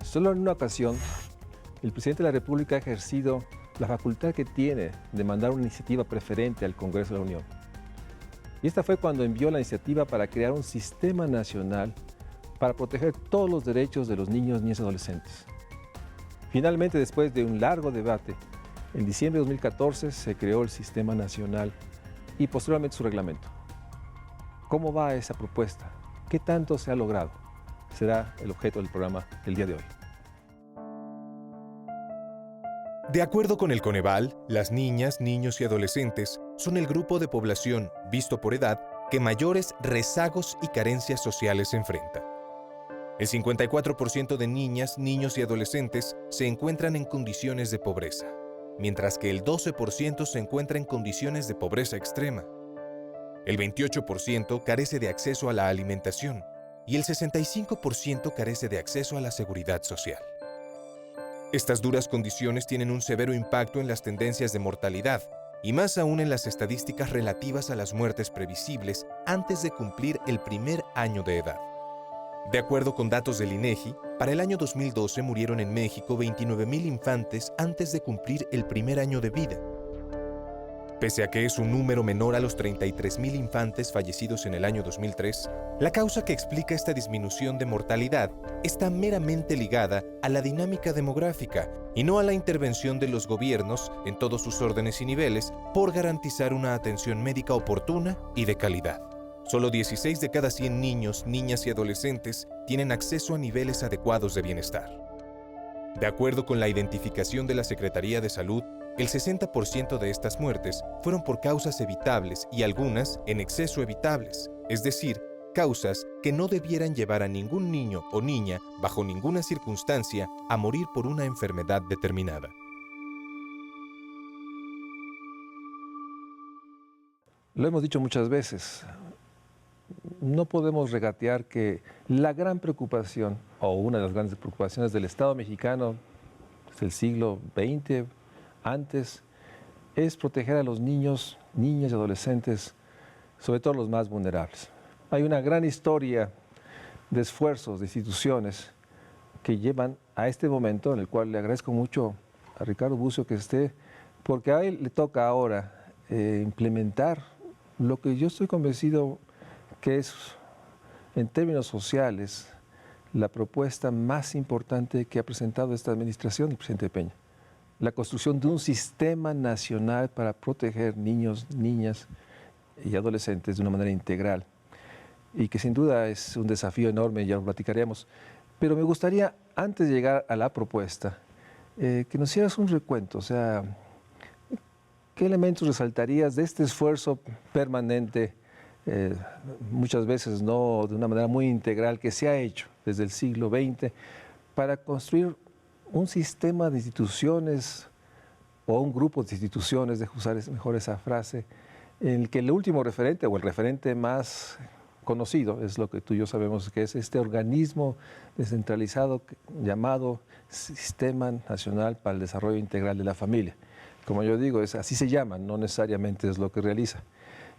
Solo en una ocasión, el presidente de la República ha ejercido la facultad que tiene de mandar una iniciativa preferente al Congreso de la Unión. Y esta fue cuando envió la iniciativa para crear un sistema nacional para proteger todos los derechos de los niños, niñas y adolescentes. Finalmente, después de un largo debate, en diciembre de 2014 se creó el Sistema Nacional y posteriormente su reglamento. ¿Cómo va esa propuesta? ¿Qué tanto se ha logrado? Será el objeto del programa del día de hoy. De acuerdo con el Coneval, las niñas, niños y adolescentes son el grupo de población, visto por edad, que mayores rezagos y carencias sociales enfrenta. El 54% de niñas, niños y adolescentes se encuentran en condiciones de pobreza, mientras que el 12% se encuentra en condiciones de pobreza extrema. El 28% carece de acceso a la alimentación y el 65% carece de acceso a la seguridad social. Estas duras condiciones tienen un severo impacto en las tendencias de mortalidad y más aún en las estadísticas relativas a las muertes previsibles antes de cumplir el primer año de edad. De acuerdo con datos del INEGI, para el año 2012 murieron en México 29,000 infantes antes de cumplir el primer año de vida. Pese a que es un número menor a los 33,000 infantes fallecidos en el año 2003, la causa que explica esta disminución de mortalidad está meramente ligada a la dinámica demográfica y no a la intervención de los gobiernos en todos sus órdenes y niveles por garantizar una atención médica oportuna y de calidad. Solo 16 de cada 100 niños, niñas y adolescentes tienen acceso a niveles adecuados de bienestar. De acuerdo con la identificación de la Secretaría de Salud, el 60% de estas muertes fueron por causas evitables y algunas en exceso evitables, es decir, causas que no debieran llevar a ningún niño o niña, bajo ninguna circunstancia, a morir por una enfermedad determinada. Lo hemos dicho muchas veces, no podemos regatear que la gran preocupación, o una de las grandes preocupaciones del Estado mexicano desde el siglo XX, antes, es proteger a los niños, niñas y adolescentes, sobre todo los más vulnerables. Hay una gran historia de esfuerzos de instituciones que llevan a este momento, en el cual le agradezco mucho a Ricardo Bucio que esté, porque a él le toca ahora implementar lo que yo estoy convencido que es, en términos sociales, la propuesta más importante que ha presentado esta administración del presidente Peña. La construcción de un sistema nacional para proteger niños, niñas y adolescentes de una manera integral. Y que sin duda es un desafío enorme, ya lo platicaremos. Pero me gustaría, antes de llegar a la propuesta, que nos hicieras un recuento, o sea, ¿qué elementos resaltarías de este esfuerzo permanente, muchas veces no de una manera muy integral, que se ha hecho desde el siglo XX para construir un sistema de instituciones o un grupo de instituciones, de usar mejor esa frase, en el que el último referente o el referente más conocido es lo que tú y yo sabemos que es este organismo descentralizado llamado Sistema Nacional para el Desarrollo Integral de la Familia. Como yo digo, así se llama, no necesariamente es lo que realiza.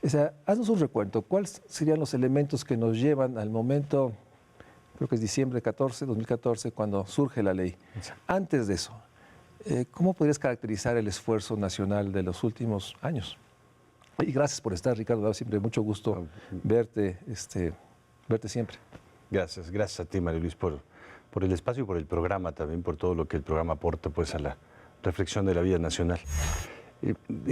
O sea, haznos un recuento, ¿cuáles serían los elementos que nos llevan al momento, creo que es diciembre 2014, cuando surge la ley? Antes de eso, ¿cómo podrías caracterizar el esfuerzo nacional de los últimos años? Y gracias por estar, Ricardo, siempre mucho gusto verte siempre. Gracias a ti, María Luis, por el espacio y por el programa también, por todo lo que el programa aporta pues, a la reflexión de la vida nacional.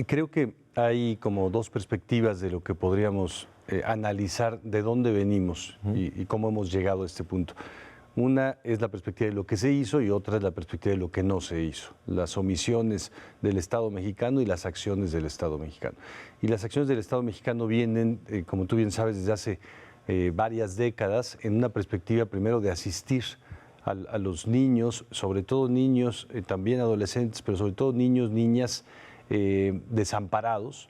Creo que hay como dos perspectivas de lo que podríamos analizar de dónde venimos y cómo hemos llegado a este punto. Una es la perspectiva de lo que se hizo y otra es la perspectiva de lo que no se hizo, las omisiones del Estado mexicano y las acciones del Estado mexicano. Y las acciones del Estado mexicano vienen, como tú bien sabes, desde hace varias décadas en una perspectiva primero de asistir a los niños, sobre todo niños, también adolescentes, pero sobre todo niños, niñas desamparados,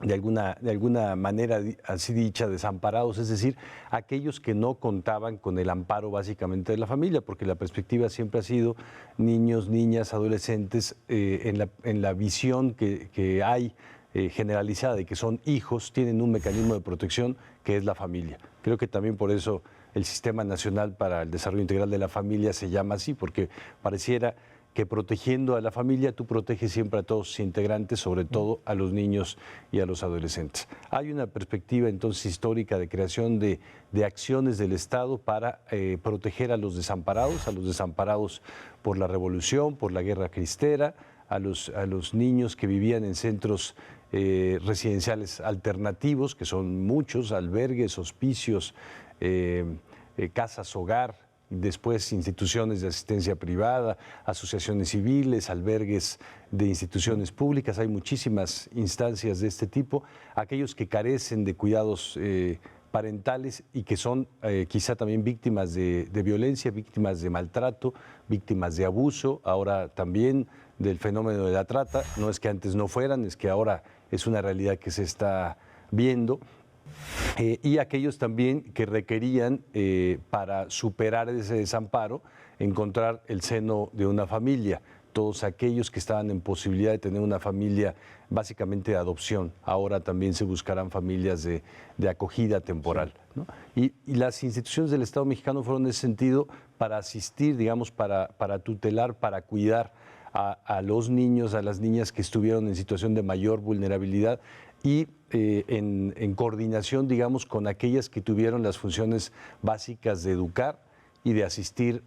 de alguna manera así dicha, desamparados, es decir, aquellos que no contaban con el amparo básicamente de la familia, porque la perspectiva siempre ha sido niños, niñas, adolescentes, en la visión que hay generalizada de que son hijos, tienen un mecanismo de protección que es la familia. Creo que también por eso el Sistema Nacional para el Desarrollo Integral de la Familia se llama así, porque pareciera que protegiendo a la familia tú proteges siempre a todos sus integrantes, sobre todo a los niños y a los adolescentes. Hay una perspectiva entonces histórica de creación de acciones del Estado para proteger a los desamparados por la revolución, por la guerra cristera, a los niños que vivían en centros residenciales alternativos, que son muchos, albergues, hospicios, casas hogar, después instituciones de asistencia privada, asociaciones civiles, albergues de instituciones públicas. Hay muchísimas instancias de este tipo. Aquellos que carecen de cuidados parentales y que son quizá también víctimas de violencia, víctimas de maltrato, víctimas de abuso, ahora también del fenómeno de la trata. No es que antes no fueran, es que ahora es una realidad que se está viendo. Y aquellos también que requerían, para superar ese desamparo, encontrar el seno de una familia. Todos aquellos que estaban en posibilidad de tener una familia básicamente de adopción. Ahora también se buscarán familias de acogida temporal, ¿no? Y las instituciones del Estado mexicano fueron en ese sentido para asistir, digamos, para tutelar, para cuidar a los niños, a las niñas que estuvieron en situación de mayor vulnerabilidad y en coordinación, digamos, con aquellas que tuvieron las funciones básicas de educar y de asistir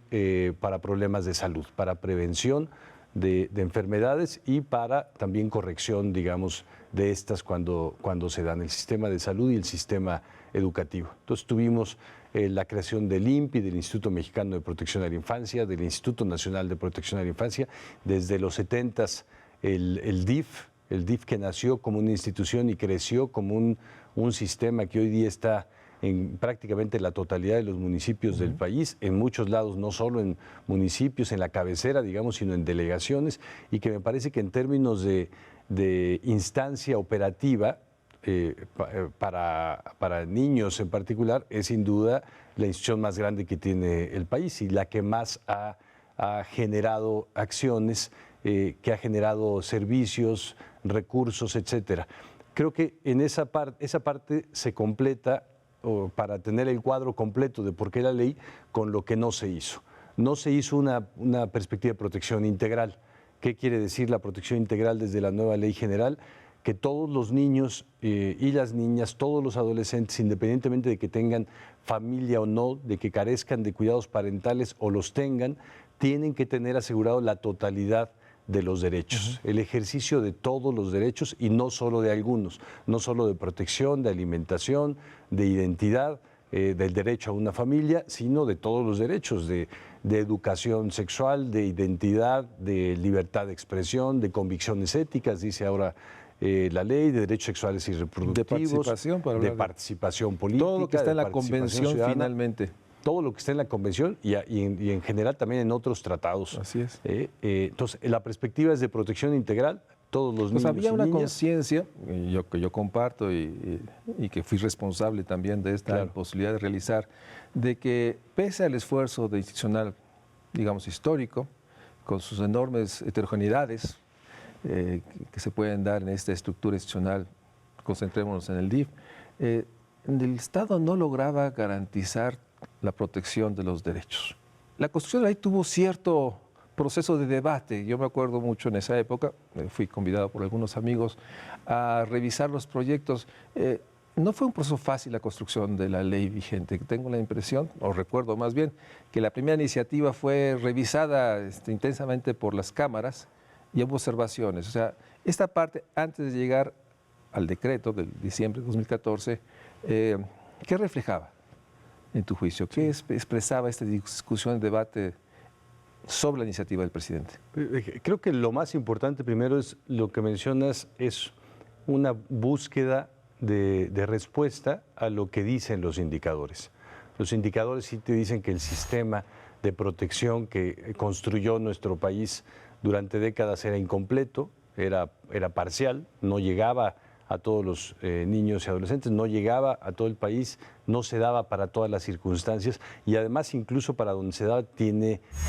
para problemas de salud, para prevención de enfermedades y para también corrección, digamos, de estas cuando se dan, el sistema de salud y el sistema educativo. Entonces tuvimos la creación del INPI, del Instituto Mexicano de Protección a la Infancia, del Instituto Nacional de Protección a la Infancia, desde los 70s el DIF que nació como una institución y creció como un sistema que hoy día está en prácticamente la totalidad de los municipios del país, en muchos lados, no solo en municipios, en la cabecera, digamos, sino en delegaciones, y que me parece que en términos de instancia operativa, para niños en particular, es sin duda la institución más grande que tiene el país y la que más ha generado acciones, que ha generado servicios, recursos, etcétera. Creo que en esa parte se completa, para tener el cuadro completo de por qué la ley, con lo que no se hizo. No se hizo una perspectiva de protección integral. ¿Qué quiere decir la protección integral desde la nueva ley general? Que todos los niños y las niñas, todos los adolescentes, independientemente de que tengan familia o no, de que carezcan de cuidados parentales o los tengan, tienen que tener asegurado la totalidad de los derechos, el ejercicio de todos los derechos y no solo de algunos, no solo de protección, de alimentación, de identidad, del derecho a una familia, sino de todos los derechos, de educación sexual, de identidad, de libertad de expresión, de convicciones éticas, dice ahora la ley, de derechos sexuales y reproductivos, de participación política, todo lo que está en la convención ciudadana, finalmente. Todo lo que está en la convención y en general también en otros tratados. Así es. Entonces, la perspectiva es de protección integral, todos los niños había una y niñas. conciencia que yo comparto y que fui responsable también de esta posibilidad de realizar, de que pese al esfuerzo de institucional, digamos, histórico, con sus enormes heterogeneidades que se pueden dar en esta estructura institucional, concentrémonos en el DIF, el Estado no lograba garantizar la protección de los derechos. La construcción de la ley tuvo cierto proceso de debate. Yo me acuerdo mucho en esa época, fui convidado por algunos amigos a revisar los proyectos. No fue un proceso fácil la construcción de la ley vigente. Tengo la impresión, o recuerdo más bien, que la primera iniciativa fue revisada intensamente por las cámaras y hubo observaciones. O sea, esta parte, antes de llegar al decreto del diciembre de 2014, ¿qué reflejaba en tu juicio? ¿Qué expresaba esta discusión, debate sobre la iniciativa del presidente? Creo que lo más importante primero es lo que mencionas, es una búsqueda de respuesta a lo que dicen los indicadores. Los indicadores sí te dicen que el sistema de protección que construyó nuestro país durante décadas era incompleto, era parcial, no llegaba a todos los niños y adolescentes, no llegaba a todo el país, no se daba para todas las circunstancias y además incluso para donde se da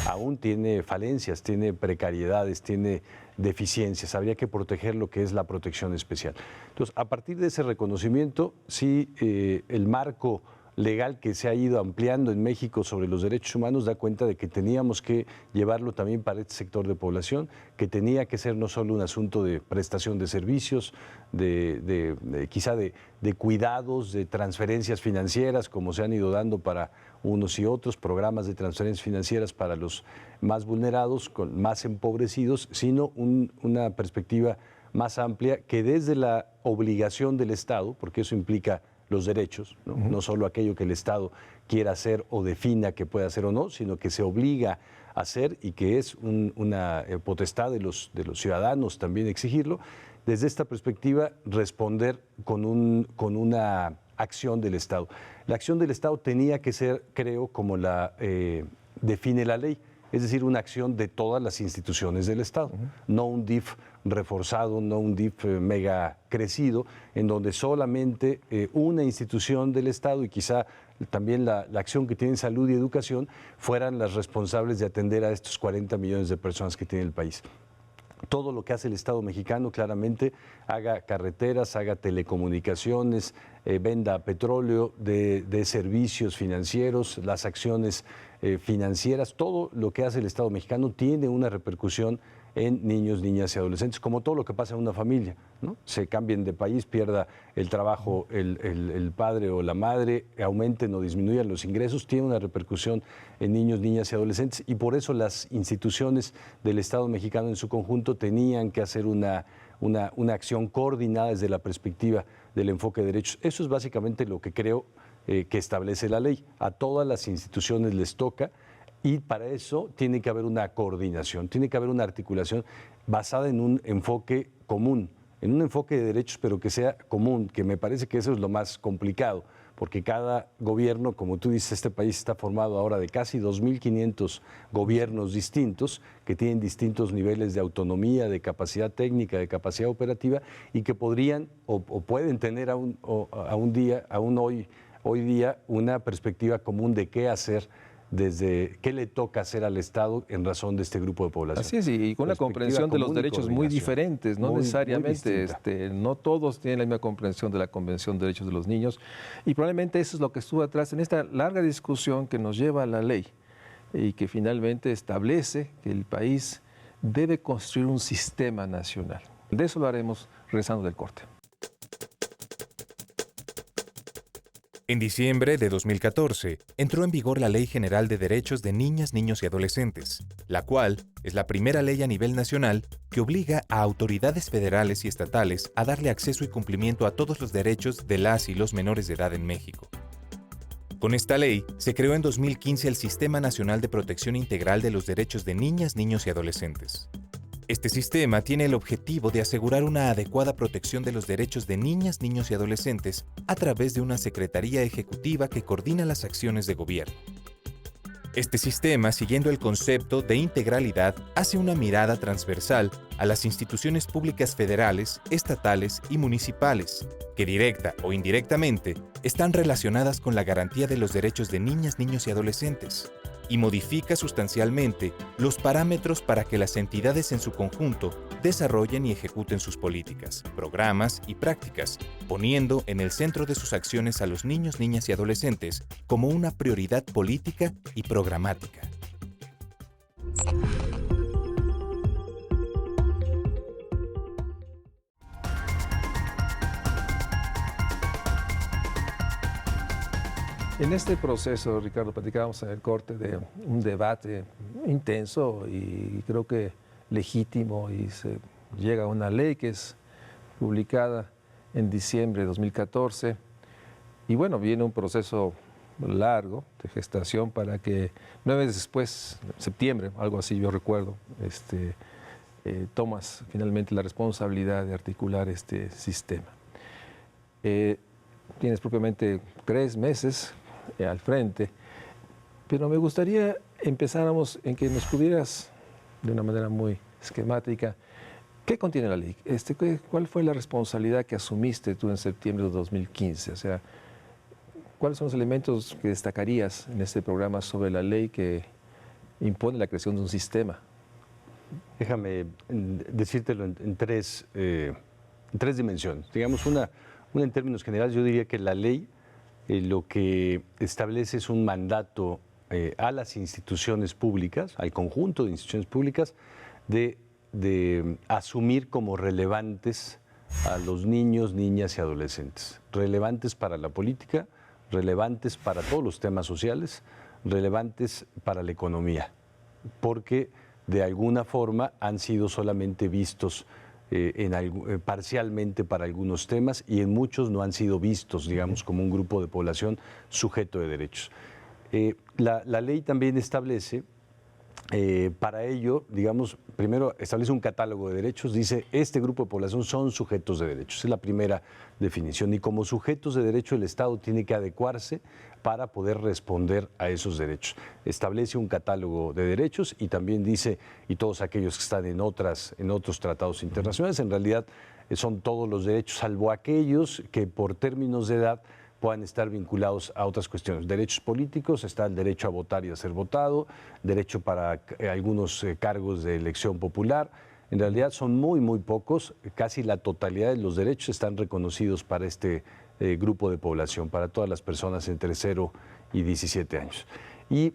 aún tiene falencias, tiene precariedades, tiene deficiencias. Habría que proteger lo que es la protección especial. Entonces, a partir de ese reconocimiento, sí, el marco legal que se ha ido ampliando en México sobre los derechos humanos da cuenta de que teníamos que llevarlo también para este sector de población, que tenía que ser no solo un asunto de prestación de servicios, quizá de cuidados, de transferencias financieras, como se han ido dando para unos y otros, programas de transferencias financieras para los más vulnerados, más empobrecidos, sino una perspectiva más amplia que desde la obligación del Estado, porque eso implica los derechos, ¿no? No solo aquello que el Estado quiera hacer o defina que puede hacer o no, sino que se obliga a hacer y que es una potestad de los ciudadanos también exigirlo. Desde esta perspectiva, responder con una acción del Estado. La acción del Estado tenía que ser, creo, como la define la ley, es decir, una acción de todas las instituciones del Estado, no un DIF reforzado, no un DIF mega crecido, en donde solamente una institución del Estado y quizá también la acción que tiene salud y educación fueran las responsables de atender a estos 40 millones de personas que tiene el país. Todo lo que hace el Estado mexicano, claramente, haga carreteras, haga telecomunicaciones, venda petróleo, de servicios financieros, las acciones financieras, todo lo que hace el Estado mexicano tiene una repercusión en niños, niñas y adolescentes, como todo lo que pasa en una familia, ¿no? Se cambien de país, pierda el trabajo el padre o la madre, aumenten o disminuyan los ingresos, tiene una repercusión en niños, niñas y adolescentes, y por eso las instituciones del Estado mexicano en su conjunto tenían que hacer una acción coordinada desde la perspectiva del enfoque de derechos. Eso es básicamente lo que creo que establece la ley. A todas las instituciones les toca. Y para eso tiene que haber una coordinación, tiene que haber una articulación basada en un enfoque común, en un enfoque de derechos, pero que sea común, que me parece que eso es lo más complicado, porque cada gobierno, como tú dices, este país está formado ahora de casi 2.500 gobiernos distintos, que tienen distintos niveles de autonomía, de capacidad técnica, de capacidad operativa, y que podrían o pueden tener hoy día, una perspectiva común de qué hacer, desde qué le toca hacer al Estado en razón de este grupo de población. Así es, y con una comprensión de los derechos muy diferentes, no necesariamente, no todos tienen la misma comprensión de la Convención de Derechos de los Niños, y probablemente eso es lo que estuvo atrás en esta larga discusión que nos lleva a la ley y que finalmente establece que el país debe construir un sistema nacional. De eso lo haremos regresando del corte. En diciembre de 2014, entró en vigor la Ley General de Derechos de Niñas, Niños y Adolescentes, la cual es la primera ley a nivel nacional que obliga a autoridades federales y estatales a darle acceso y cumplimiento a todos los derechos de las y los menores de edad en México. Con esta ley, se creó en 2015 el Sistema Nacional de Protección Integral de los Derechos de Niñas, Niños y Adolescentes. Este sistema tiene el objetivo de asegurar una adecuada protección de los derechos de niñas, niños y adolescentes a través de una secretaría ejecutiva que coordina las acciones de gobierno. Este sistema, siguiendo el concepto de integralidad, hace una mirada transversal a las instituciones públicas federales, estatales y municipales, que directa o indirectamente están relacionadas con la garantía de los derechos de niñas, niños y adolescentes, y modifica sustancialmente los parámetros para que las entidades en su conjunto desarrollen y ejecuten sus políticas, programas y prácticas, poniendo en el centro de sus acciones a los niños, niñas y adolescentes como una prioridad política y programática. En este proceso, Ricardo, platicábamos en el corte de un debate intenso y creo que legítimo, y se llega a una ley que es publicada en diciembre de 2014 y bueno, viene un proceso largo de gestación para que 9 meses después, en septiembre, algo así yo recuerdo, tomas finalmente la responsabilidad de articular este sistema. Tienes propiamente 3 meses al frente, pero me gustaría empezáramos en que nos pudieras, de una manera muy esquemática, ¿qué contiene la ley? ¿Cuál fue la responsabilidad que asumiste tú en septiembre de 2015? O sea, ¿cuáles son los elementos que destacarías en este programa sobre la ley que impone la creación de un sistema? Déjame decírtelo en tres dimensiones. Digamos, una en términos generales, yo diría que la ley lo que establece es un mandato a las instituciones públicas, al conjunto de instituciones públicas, de asumir como relevantes a los niños, niñas y adolescentes, relevantes para la política, relevantes para todos los temas sociales, relevantes para la economía, porque de alguna forma han sido solamente vistos parcialmente para algunos temas y en muchos no han sido vistos, digamos, como un grupo de población sujeto de derechos. La ley también establece, para ello, digamos, primero establece un catálogo de derechos, dice, este grupo de población son sujetos de derechos, es la primera definición, y como sujetos de derecho el Estado tiene que adecuarse para poder responder a esos derechos. Establece un catálogo de derechos y también dice, y todos aquellos que están en otros tratados internacionales, en realidad son todos los derechos, salvo aquellos que por términos de edad puedan estar vinculados a otras cuestiones. Derechos políticos, está el derecho a votar y a ser votado, derecho para algunos cargos de elección popular. En realidad son muy, muy pocos, casi la totalidad de los derechos están reconocidos para este grupo de población, para todas las personas entre 0 y 17 años. Y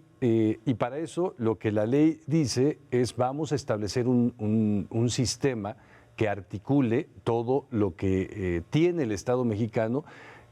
para eso lo que la ley dice es vamos a establecer un sistema que articule todo lo que tiene el Estado mexicano,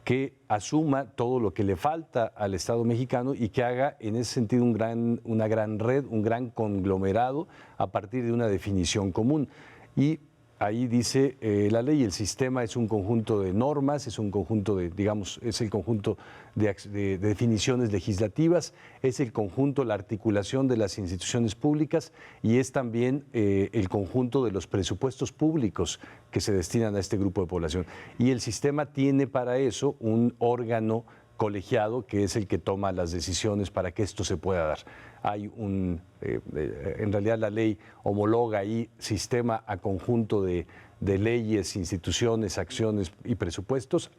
que asuma todo lo que le falta al Estado mexicano y que haga en ese sentido una gran red, un gran conglomerado a partir de una definición común. Y ahí dice la ley, el sistema es un conjunto de normas, es un conjunto de, digamos, es el conjunto de definiciones legislativas, es el conjunto, la articulación de las instituciones públicas y es también el conjunto de los presupuestos públicos que se destinan a este grupo de población. Y el sistema tiene para eso un órgano colegiado que es el que toma las decisiones para que esto se pueda dar. Hay en realidad la ley homologa ahí sistema a conjunto de leyes, instituciones, acciones y presupuestos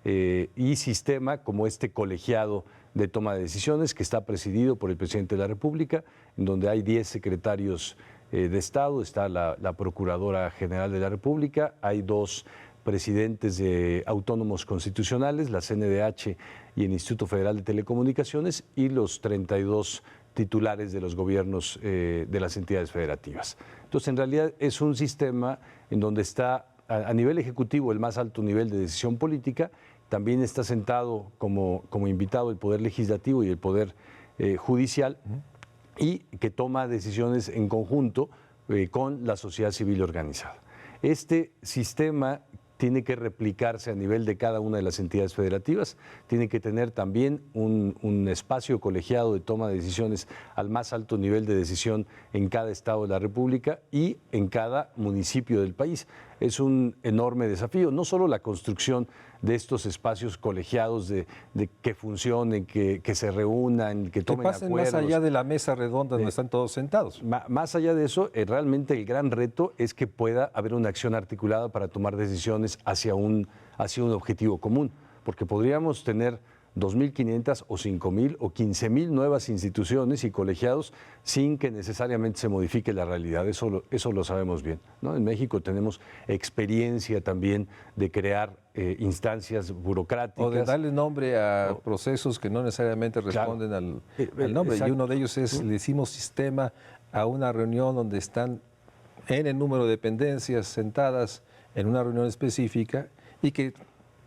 y sistema como este colegiado de toma de decisiones que está presidido por el presidente de la República, en donde hay 10 secretarios de Estado, está la Procuradora General de la República, hay 2 presidentes de autónomos constitucionales, la CNDH y el Instituto Federal de Telecomunicaciones, y los 32 titulares de los gobiernos de las entidades federativas. Entonces, en realidad es un sistema en donde está a nivel ejecutivo el más alto nivel de decisión política, también está sentado como invitado el Poder Legislativo y el Poder Judicial, y que toma decisiones en conjunto con la sociedad civil organizada. Este sistema tiene que replicarse a nivel de cada una de las entidades federativas, tiene que tener también un espacio colegiado de toma de decisiones al más alto nivel de decisión en cada estado de la República y en cada municipio del país. Es un enorme desafío, no solo la construcción de estos espacios colegiados de que funcionen, que se reúnan, que tomen acuerdos. Que pasen más allá de la mesa redonda donde están todos sentados. Más allá de eso, realmente el gran reto es que pueda haber una acción articulada para tomar decisiones hacia un objetivo común, porque podríamos tener 2.500 o 5.000 o 15.000 nuevas instituciones y colegiados sin que necesariamente se modifique la realidad. Eso lo sabemos bien, ¿no? En México tenemos experiencia también de crear instancias burocráticas. O de darle nombre a procesos que no necesariamente responden al nombre. Exacto. Y uno de ellos es, le decimos sistema a una reunión donde están N número de dependencias sentadas en una reunión específica y que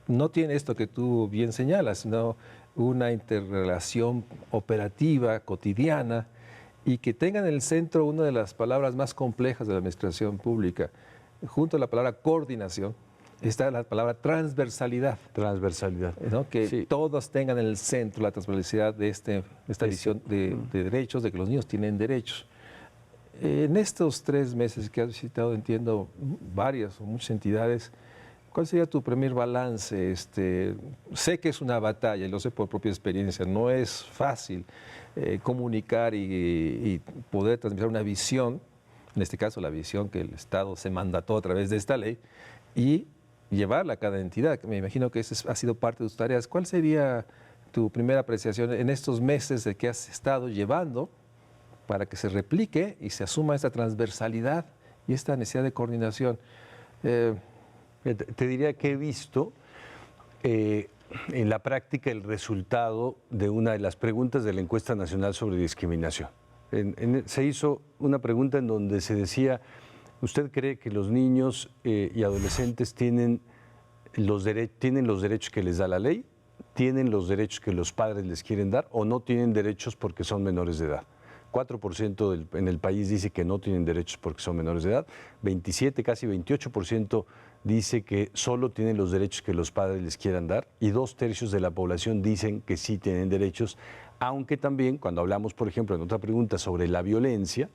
no tiene esto que tú bien señalas, sino una interrelación operativa, cotidiana, y que tengan en el centro una de las palabras más complejas de la administración pública. Junto a la palabra coordinación está la palabra transversalidad. Transversalidad. ¿No? Que sí, todos tengan en el centro la transversalidad de esta visión de derechos, de que los niños tienen derechos. En estos 3 meses que has visitado, entiendo, varias o muchas entidades, ¿cuál sería tu primer balance? Sé que es una batalla, y lo sé por propia experiencia, no es fácil comunicar y poder transmitir una visión, en este caso la visión que el Estado se mandató a través de esta ley, y llevarla a cada entidad. Me imagino que esa ha sido parte de tus tareas. ¿Cuál sería tu primera apreciación en estos meses de que has estado llevando para que se replique y se asuma esta transversalidad y esta necesidad de coordinación? Te diría que he visto en la práctica el resultado de una de las preguntas de la encuesta nacional sobre discriminación. Se hizo una pregunta en donde se decía, ¿usted cree que los niños y adolescentes tienen los derechos que les da la ley? ¿Tienen los derechos que los padres les quieren dar o no tienen derechos porque son menores de edad? 4% en el país dice que no tienen derechos porque son menores de edad, 27, casi 28% dice que solo tienen los derechos que los padres les quieran dar y 2/3 de la población dicen que sí tienen derechos, aunque también cuando hablamos, por ejemplo, en otra pregunta sobre la violencia,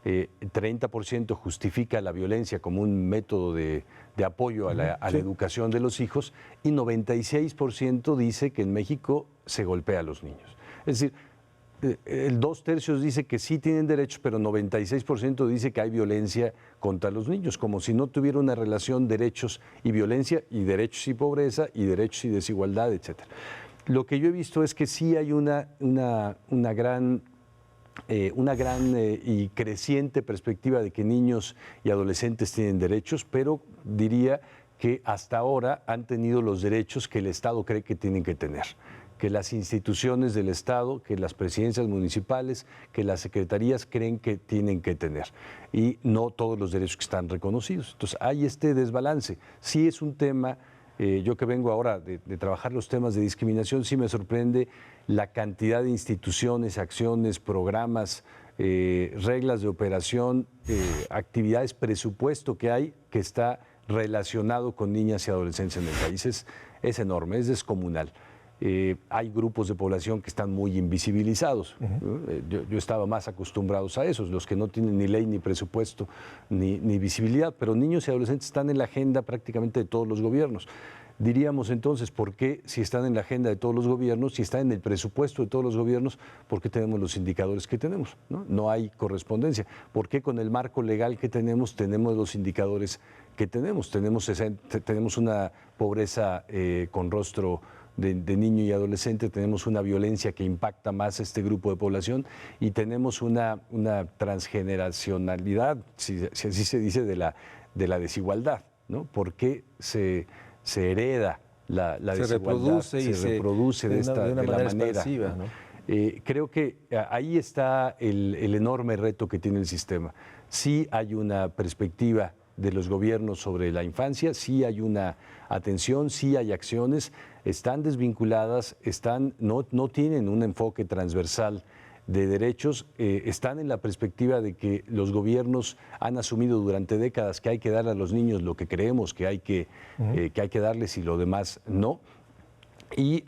30% justifica la violencia como un método de apoyo a la educación de los hijos y 96% dice que en México se golpea a los niños. Es decir, el 2/3 dice que sí tienen derechos, pero 96% dice que hay violencia contra los niños, como si no tuviera una relación derechos y violencia, y derechos y pobreza, y derechos y desigualdad, etc. Lo que yo he visto es que sí hay una gran y creciente perspectiva de que niños y adolescentes tienen derechos, pero diría que hasta ahora han tenido los derechos que el Estado cree que tienen que tener, que las instituciones del Estado, que las presidencias municipales, que las secretarías creen que tienen que tener, y no todos los derechos que están reconocidos. Entonces hay este desbalance. Sí es un tema, yo que vengo ahora de trabajar los temas de discriminación, sí me sorprende la cantidad de instituciones, acciones, programas, reglas de operación, actividades, presupuesto que hay que está relacionado con niñas y adolescentes en el país. Es enorme, es descomunal. Hay grupos de población que están muy invisibilizados. Yo estaba más acostumbrados a esos, los que no tienen ni ley, ni presupuesto, ni visibilidad, pero niños y adolescentes están en la agenda prácticamente de todos los gobiernos. Diríamos entonces, ¿por qué si están en la agenda de todos los gobiernos, si están en el presupuesto de todos los gobiernos, por qué tenemos los indicadores que tenemos? No hay correspondencia. ¿Por qué con el marco legal que tenemos los indicadores que tenemos? Tenemos una pobreza con rostro de niño y adolescente, tenemos una violencia que impacta más a este grupo de población y tenemos una transgeneracionalidad, si así se dice, de la desigualdad, ¿no? ¿Por qué se hereda la desigualdad? Se reproduce de la manera, ¿no? Creo que ahí está el enorme reto que tiene el sistema. Sí hay una perspectiva de los gobiernos sobre la infancia, sí hay una atención, sí hay acciones, están desvinculadas, no tienen un enfoque transversal de derechos, están en la perspectiva de que los gobiernos han asumido durante décadas que hay que darle a los niños lo que creemos que hay que darles y lo demás no. Y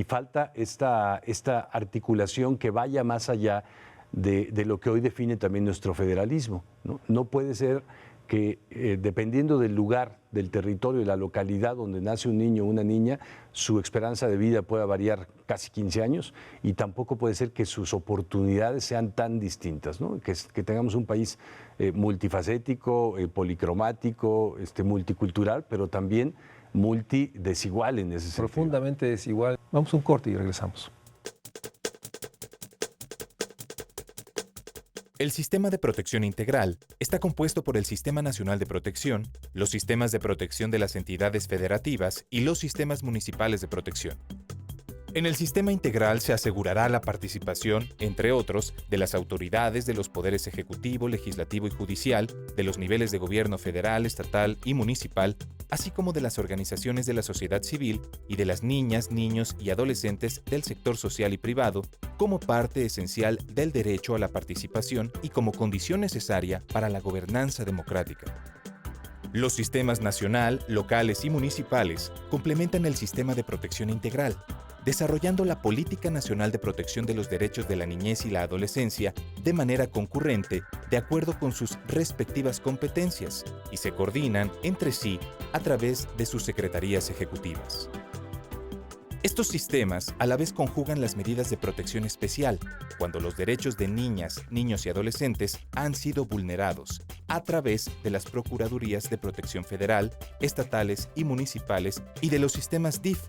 falta esta articulación que vaya más allá de lo que hoy define también nuestro federalismo, ¿no? No puede ser que dependiendo del lugar, del territorio, de la localidad donde nace un niño o una niña, su esperanza de vida pueda variar casi 15 años y tampoco puede ser que sus oportunidades sean tan distintas, ¿no? Que tengamos un país multifacético, policromático, multicultural, pero también multidesigual en ese sentido. Profundamente desigual. Vamos a un corte y regresamos. El Sistema de Protección Integral está compuesto por el Sistema Nacional de Protección, los sistemas de protección de las entidades federativas y los sistemas municipales de protección. En el sistema integral se asegurará la participación, entre otros, de las autoridades de los poderes ejecutivo, legislativo y judicial, de los niveles de gobierno federal, estatal y municipal, así como de las organizaciones de la sociedad civil y de las niñas, niños y adolescentes del sector social y privado, como parte esencial del derecho a la participación y como condición necesaria para la gobernanza democrática. Los sistemas nacional, locales y municipales complementan el sistema de protección integral, desarrollando la Política Nacional de Protección de los Derechos de la Niñez y la Adolescencia de manera concurrente, de acuerdo con sus respectivas competencias, y se coordinan entre sí a través de sus secretarías ejecutivas. Estos sistemas a la vez conjugan las medidas de protección especial cuando los derechos de niñas, niños y adolescentes han sido vulnerados a través de las Procuradurías de Protección Federal, estatales y municipales y de los sistemas DIF,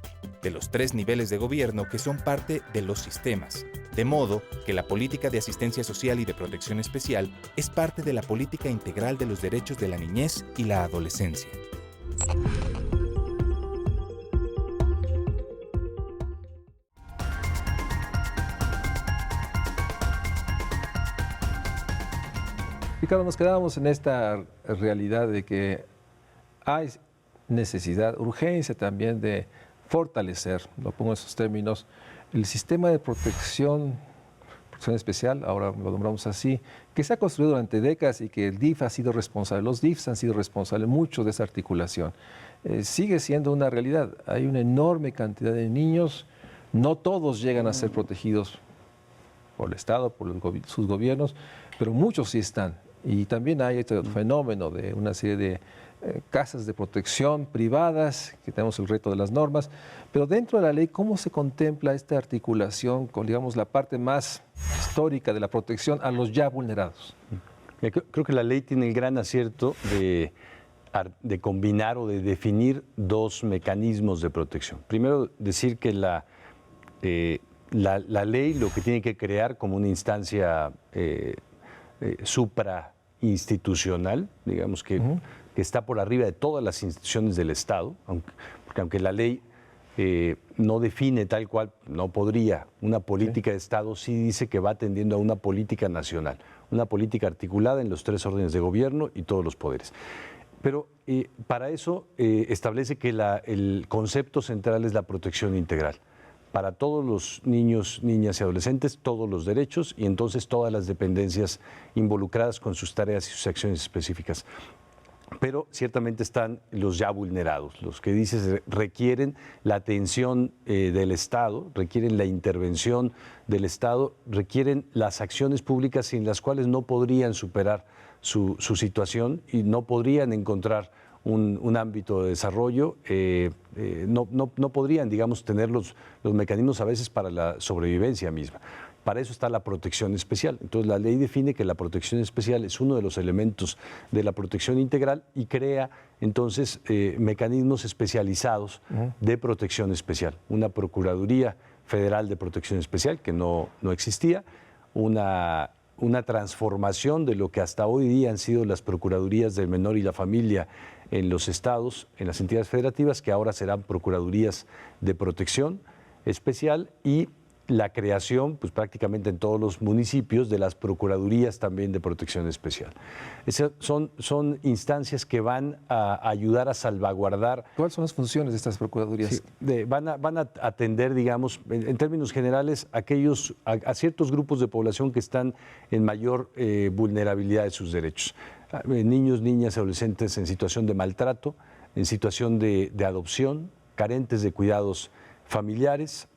de los 3 niveles de gobierno que son parte de los sistemas, de modo que la política de asistencia social y de protección especial es parte de la política integral de los derechos de la niñez y la adolescencia. Ricardo, nos quedábamos en esta realidad de que hay necesidad, urgencia también de fortalecer, lo pongo en esos términos, el sistema de protección especial, ahora lo nombramos así, que se ha construido durante décadas y que el DIF ha sido responsable, los DIFs han sido responsables mucho de esa articulación. Sigue siendo una realidad, hay una enorme cantidad de niños, no todos llegan a ser protegidos por el Estado, por sus gobiernos, pero muchos sí están. Y también hay este fenómeno de una serie de casas de protección privadas, que tenemos el reto de las normas, pero dentro de la ley, ¿cómo se contempla esta articulación con, digamos, la parte más histórica de la protección a los ya vulnerados? Creo que la ley tiene el gran acierto de combinar o de definir dos mecanismos de protección. Primero, decir que la ley lo que tiene que crear como una instancia suprainstitucional, digamos que está por arriba de todas las instituciones del Estado, porque aunque la ley no define tal cual, no podría, una política de Estado sí dice que va atendiendo a una política nacional, una política articulada en los 3 órdenes de gobierno y todos los poderes. Pero para eso establece que el concepto central es la protección integral. Para todos los niños, niñas y adolescentes, todos los derechos y entonces todas las dependencias involucradas con sus tareas y sus acciones específicas. Pero ciertamente están los ya vulnerados, los que dices requieren la atención del Estado, requieren la intervención del Estado, requieren las acciones públicas sin las cuales no podrían superar su situación y no podrían encontrar un ámbito de desarrollo, no podrían, digamos, tener los mecanismos a veces para la sobrevivencia misma. Para eso está la protección especial. Entonces, la ley define que la protección especial es uno de los elementos de la protección integral y crea, entonces, mecanismos especializados de protección especial. Una Procuraduría Federal de Protección Especial, que no existía, una transformación de lo que hasta hoy día han sido las Procuradurías del Menor y la Familia en los estados, en las entidades federativas, que ahora serán Procuradurías de Protección Especial, y la creación, pues prácticamente en todos los municipios, de las Procuradurías también de Protección Especial. Esas son instancias que van a ayudar a salvaguardar. ¿Cuáles son las funciones de estas Procuradurías? Sí, van a atender, digamos, en términos generales, a ciertos grupos de población que están en mayor vulnerabilidad de sus derechos. Niños, niñas, adolescentes en situación de maltrato, en situación de adopción, carentes de cuidados familiares,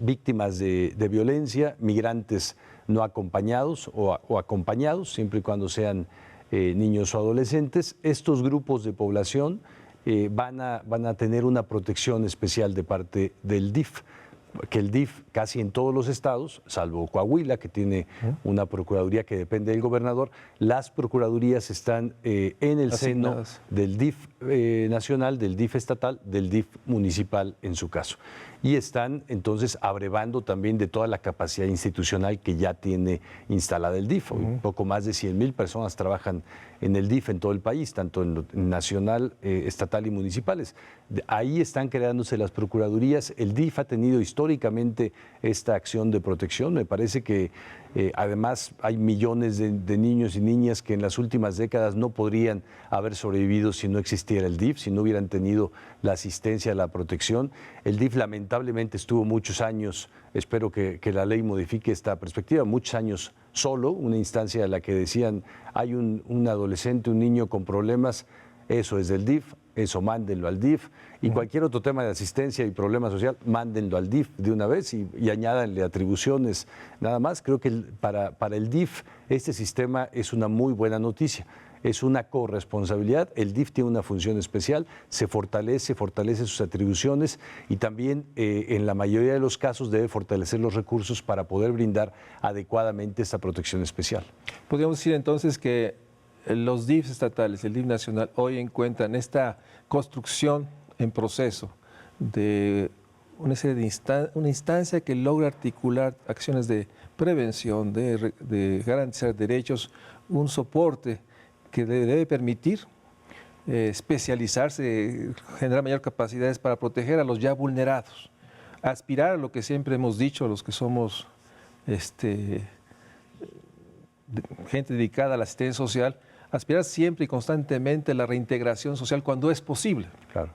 víctimas de violencia, migrantes no acompañados o acompañados, siempre y cuando sean niños o adolescentes. Estos grupos de población van a tener una protección especial de parte del DIF, que el DIF casi en todos los estados, salvo Coahuila, que tiene una procuraduría que depende del gobernador, las procuradurías están en el seno del DIF nacional, del DIF estatal, del DIF municipal en su caso. Y están entonces abrevando también de toda la capacidad institucional que ya tiene instalada el DIF. Hoy poco más de 100,000 personas trabajan en el DIF en todo el país, tanto en nacional, estatal y municipales. Ahí están creándose las procuradurías. El DIF ha tenido históricamente esta acción de protección. Me parece que además hay millones de niños y niñas que en las últimas décadas no podrían haber sobrevivido si no existiera el DIF, si no hubieran tenido la asistencia, la protección. El DIF lamentablemente estuvo muchos años, espero que la ley modifique esta perspectiva, muchos años solo, una instancia en la que decían hay un adolescente, un niño con problemas, eso es del DIF, eso mándenlo al DIF, y cualquier otro tema de asistencia y problema social, mándenlo al DIF de una vez y añádanle atribuciones nada más. Creo que para el DIF este sistema es una muy buena noticia. Es una corresponsabilidad, el DIF tiene una función especial, se fortalece sus atribuciones y también en la mayoría de los casos debe fortalecer los recursos para poder brindar adecuadamente esta protección especial. Podríamos decir entonces que los DIFs estatales, el DIF nacional, hoy encuentran esta construcción en proceso de una serie una instancia que logra articular acciones de prevención, de garantizar derechos, un soporte que debe permitir especializarse, generar mayor capacidades para proteger a los ya vulnerados, aspirar a lo que siempre hemos dicho, los que somos gente dedicada a la asistencia social, aspirar siempre y constantemente a la reintegración social cuando es posible. Claro.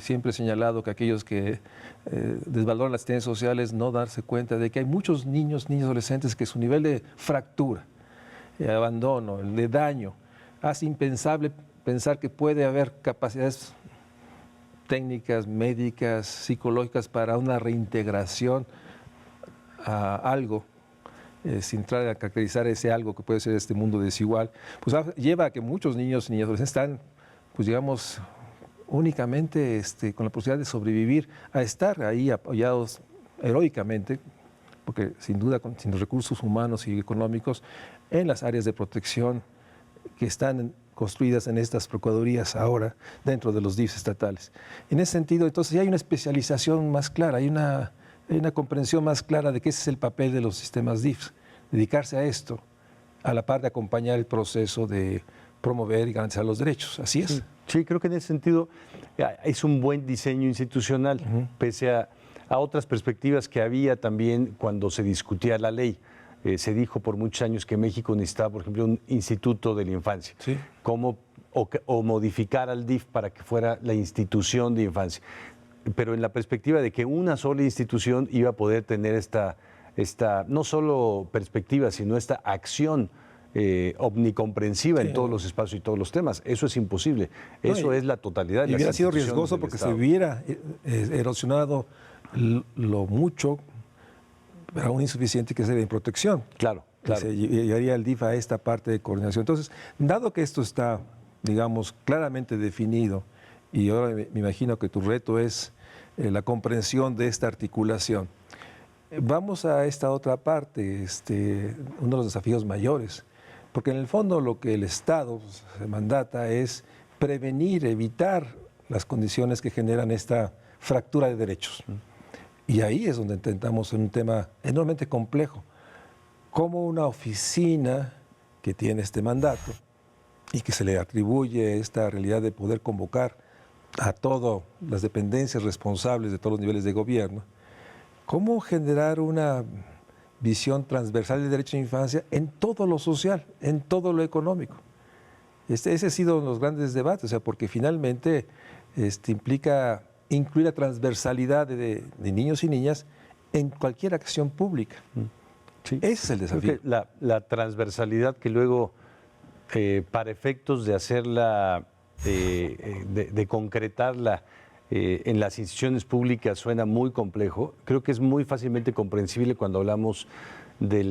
Siempre he señalado que aquellos que desvaloran la asistencia social es no darse cuenta de que hay muchos niños y adolescentes que su nivel de fractura, abandono, de daño, hace impensable pensar que puede haber capacidades técnicas, médicas, psicológicas para una reintegración a algo, sin entrar a caracterizar ese algo que puede ser este mundo desigual, pues lleva a que muchos niños y niñas adolescentes están, pues digamos, únicamente con la posibilidad de sobrevivir, a estar ahí apoyados heroicamente, porque sin duda sin los recursos humanos y económicos, en las áreas de protección que están construidas en estas procuradurías ahora dentro de los DIFs estatales. En ese sentido, entonces, ya hay una especialización más clara, hay una comprensión más clara de que ese es el papel de los sistemas DIFs, dedicarse a esto, a la par de acompañar el proceso de promover y garantizar los derechos. Así es. Sí, creo que en ese sentido es un buen diseño institucional, pese a otras perspectivas que había también cuando se discutía la ley. Se dijo por muchos años que México necesitaba, por ejemplo, un instituto de la infancia, Sí. o modificar al DIF para que fuera la institución de infancia. Pero en la perspectiva de que una sola institución iba a poder tener esta no solo perspectiva, sino esta acción omnicomprensiva en todos los espacios y todos los temas. Eso es imposible. Eso es la totalidad de y las hubiera sido instituciones riesgoso del porque Estado. se hubiera erosionado lo mucho, pero aún insuficiente, que se de protección. Claro, claro. Se llevaría el DIF a esta parte de coordinación. Entonces, dado que esto está, digamos, claramente definido, y ahora me imagino que tu reto es la comprensión de esta articulación, vamos a esta otra parte, uno de los desafíos mayores, porque en el fondo lo que el Estado se mandata es prevenir, evitar las condiciones que generan esta fractura de derechos. Y ahí es donde intentamos un tema enormemente complejo. Cómo una oficina que tiene este mandato y que se le atribuye esta realidad de poder convocar a todas las dependencias responsables de todos los niveles de gobierno, cómo generar una visión transversal del derecho de infancia en todo lo social, en todo lo económico. Ese ha sido uno de los grandes debates, o sea, porque finalmente implica incluir la transversalidad de niños y niñas en cualquier acción pública. Sí. Ese es el desafío. Creo que la transversalidad que luego, para efectos de hacerla, de concretarla en las instituciones públicas suena muy complejo. Creo que es muy fácilmente comprensible cuando hablamos de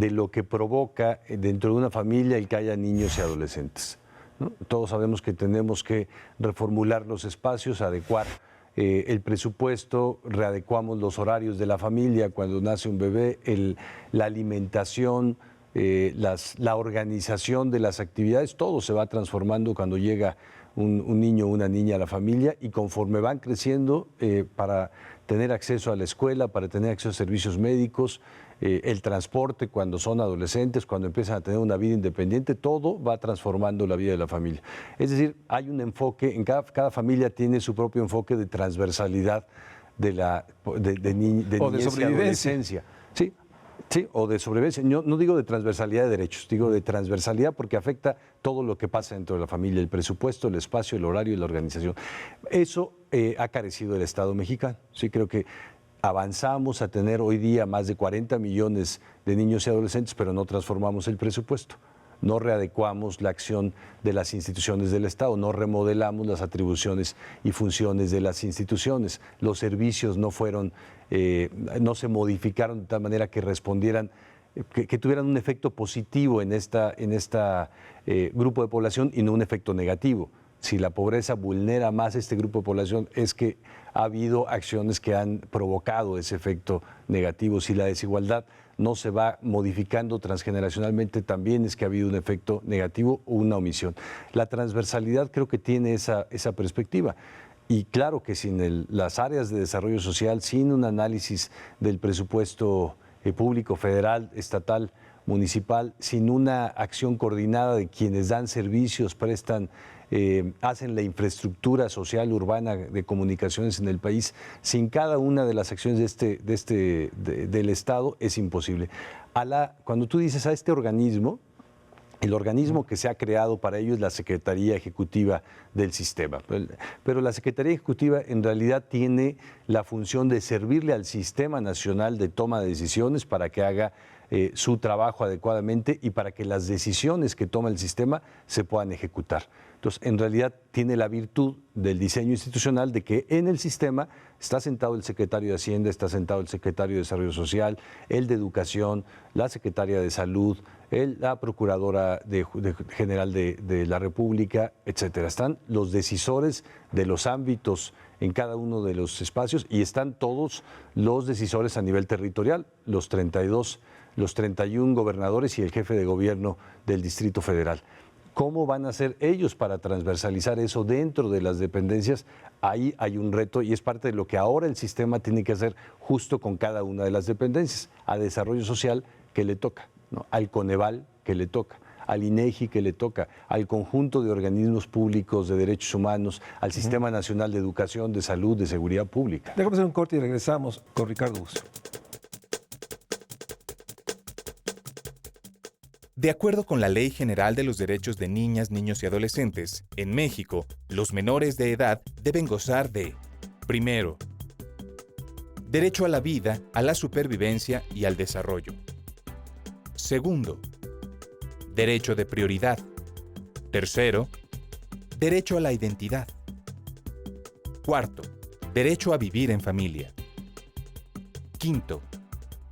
lo que provoca dentro de una familia el que haya niños y adolescentes, ¿no? Todos sabemos que tenemos que reformular los espacios, adecuar el presupuesto, readecuamos los horarios de la familia cuando nace un bebé, la alimentación, la organización de las actividades, todo se va transformando cuando llega un niño o una niña a la familia, y conforme van creciendo, para tener acceso a la escuela, para tener acceso a servicios médicos, el transporte cuando son adolescentes, cuando empiezan a tener una vida independiente, todo va transformando la vida de la familia. Es decir, hay un enfoque, en cada familia tiene su propio enfoque de transversalidad de niñez y adolescencia. Sí. Sí, o de sobrevivencia. No digo de transversalidad de derechos, digo de transversalidad porque afecta todo lo que pasa dentro de la familia, el presupuesto, el espacio, el horario y la organización. Eso ha carecido el Estado mexicano. Sí, creo que avanzamos a tener hoy día más de 40 millones de niños y adolescentes, pero no transformamos el presupuesto. No readecuamos la acción de las instituciones del Estado, no remodelamos las atribuciones y funciones de las instituciones. Los servicios no se modificaron de tal manera que respondieran, que tuvieran un efecto positivo en este grupo de población y no un efecto negativo. Si la pobreza vulnera más este grupo de población, es que ha habido acciones que han provocado ese efecto negativo. Si la desigualdad no se va modificando transgeneracionalmente, también es que ha habido un efecto negativo o una omisión. La transversalidad creo que tiene esa perspectiva. Y claro que sin las áreas de desarrollo social, sin un análisis del presupuesto público, federal, estatal, municipal, sin una acción coordinada de quienes dan servicios, prestan, hacen la infraestructura social urbana de comunicaciones en el país, sin cada una de las acciones del Estado es imposible. Cuando tú dices a este organismo, el organismo que se ha creado para ello es la Secretaría Ejecutiva del Sistema. Pero la Secretaría Ejecutiva en realidad tiene la función de servirle al Sistema Nacional de Toma de Decisiones para que haga su trabajo adecuadamente y para que las decisiones que toma el sistema se puedan ejecutar. Entonces, en realidad tiene la virtud del diseño institucional de que en el sistema está sentado el secretario de Hacienda, está sentado el secretario de Desarrollo Social, el de Educación, la secretaria de Salud, la Procuradora General de la República, etcétera. Están los decisores de los ámbitos en cada uno de los espacios y están todos los decisores a nivel territorial, los 31 gobernadores y el jefe de gobierno del Distrito Federal. ¿Cómo van a hacer ellos para transversalizar eso dentro de las dependencias? Ahí hay un reto y es parte de lo que ahora el sistema tiene que hacer justo con cada una de las dependencias. A Desarrollo Social, que le toca, ¿no? Al Coneval, que le toca, al INEGI, que le toca, al conjunto de organismos públicos de derechos humanos, al Sistema Nacional de Educación, de Salud, de Seguridad Pública. Déjame hacer un corte y regresamos con Ricardo Bucio. De acuerdo con la Ley General de los Derechos de Niñas, Niños y Adolescentes, en México, los menores de edad deben gozar de: primero, derecho a la vida, a la supervivencia y al desarrollo. Segundo, derecho de prioridad. Tercero, derecho a la identidad. Cuarto, derecho a vivir en familia. Quinto,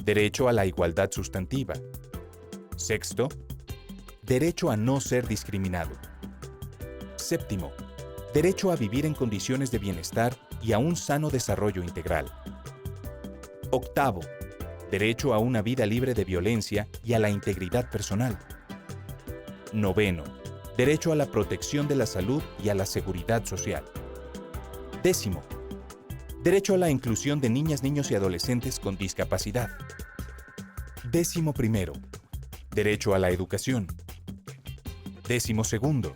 derecho a la igualdad sustantiva. Sexto, derecho a no ser discriminado. Séptimo, derecho a vivir en condiciones de bienestar y a un sano desarrollo integral. Octavo, derecho a una vida libre de violencia y a la integridad personal. Noveno, derecho a la protección de la salud y a la seguridad social. Décimo, derecho a la inclusión de niñas, niños y adolescentes con discapacidad. Décimo primero, derecho a la educación. Décimo segundo,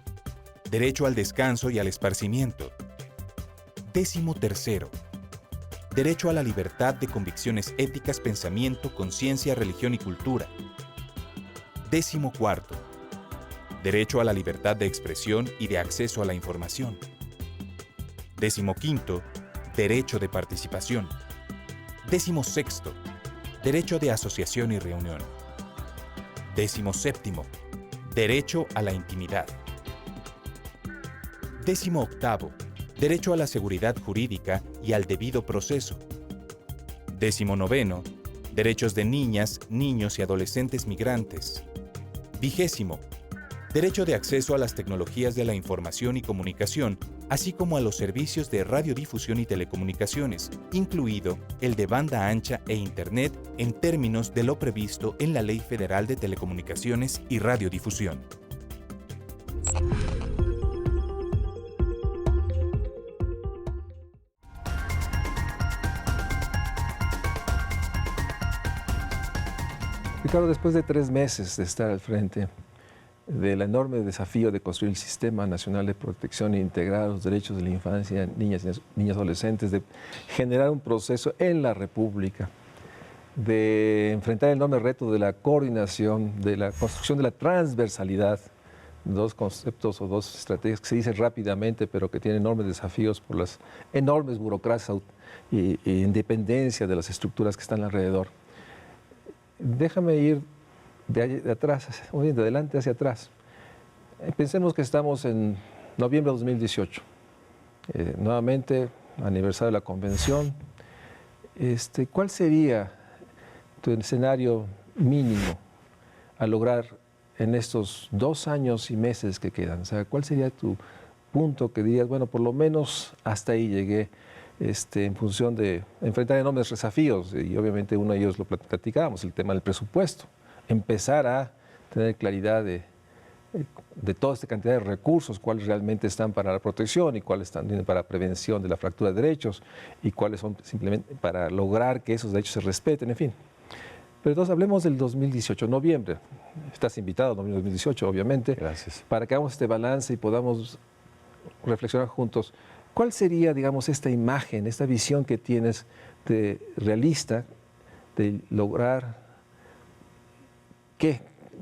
derecho al descanso y al esparcimiento. Décimo tercero, derecho a la libertad de convicciones éticas, pensamiento, conciencia, religión y cultura. Décimo cuarto, derecho a la libertad de expresión y de acceso a la información. Décimo quinto, derecho de participación. Décimo sexto, derecho de asociación y reunión. Décimo séptimo, derecho a la intimidad. Décimo octavo, derecho a la seguridad jurídica y al debido proceso. Décimo noveno, derechos de niñas, niños y adolescentes migrantes. Vigésimo, derecho de acceso a las tecnologías de la información y comunicación, así como a los servicios de radiodifusión y telecomunicaciones, incluido el de banda ancha e Internet en términos de lo previsto en la Ley Federal de Telecomunicaciones y Radiodifusión. Ricardo, después de 3 meses de estar al frente del enorme desafío de construir el Sistema Nacional de Protección Integral a los Derechos de la Infancia, niñas y adolescentes, de generar un proceso en la República, de enfrentar el enorme reto de la coordinación, de la construcción de la transversalidad, dos conceptos o dos estrategias que se dicen rápidamente, pero que tienen enormes desafíos por las enormes burocracias y independencia de las estructuras que están alrededor. Déjame ir de atrás, de adelante hacia atrás. Pensemos que estamos en noviembre de 2018. Nuevamente, aniversario de la convención. ¿Cuál sería tu escenario mínimo a lograr en estos 2 años y meses que quedan? O sea, ¿cuál sería tu punto que dirías, bueno, por lo menos hasta ahí llegué, en función de enfrentar enormes desafíos? Y obviamente uno de ellos lo platicábamos, el tema del presupuesto. Empezar a tener claridad de toda esta cantidad de recursos, cuáles realmente están para la protección y cuáles están para la prevención de la fractura de derechos y cuáles son simplemente para lograr que esos derechos se respeten, en fin. Pero entonces hablemos del 2018, noviembre. Estás invitado a noviembre de 2018, obviamente. Gracias. Para que hagamos este balance y podamos reflexionar juntos. ¿Cuál sería, digamos, esta imagen, esta visión que tienes de realista de lograr